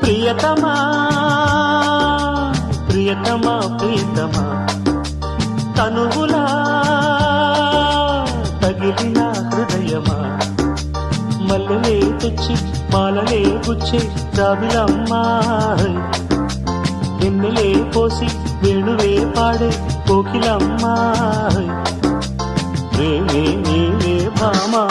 ప్రియతమా ప్రియతమా ప్రియతమా తనువులా తగిలిన హృదయమా మల్లెలే తెచ్చి మాలలే గుచ్చి రావిలమ్మా ఎన్నెలే పోసి వేణువే పాడే కోకిలమ్మా ప్రేమే నీవే భామా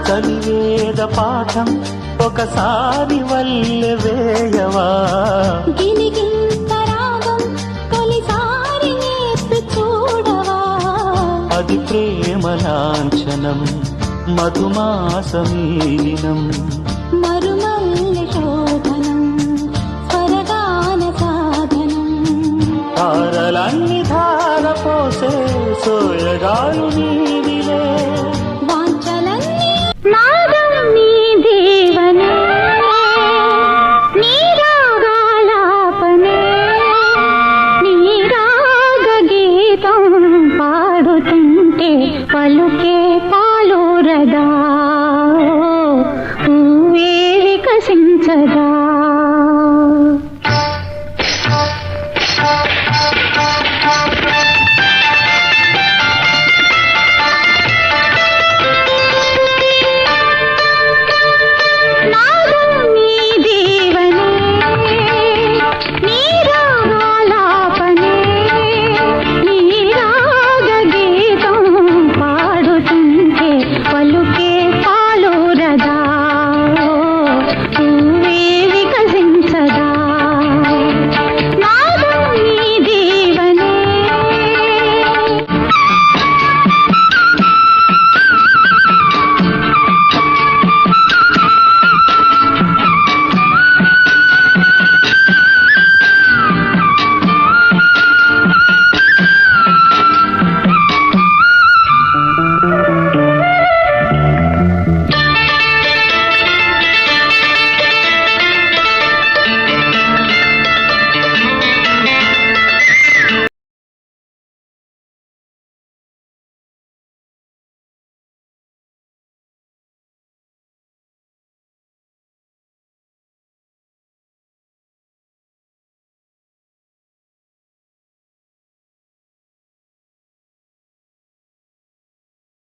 చలివేద పాఠం ఒకసారి వల్లె వేయవా గిలిగింత రాగం తొలిసారి నేర్పి చూడవా అది ప్రేమ లాంఛనం మధుమాసమీనం మరుమల్లె శోభనం స్వరగాన సాధనం తారలన్ని ధార పోసే సోయగాలు నీవిలే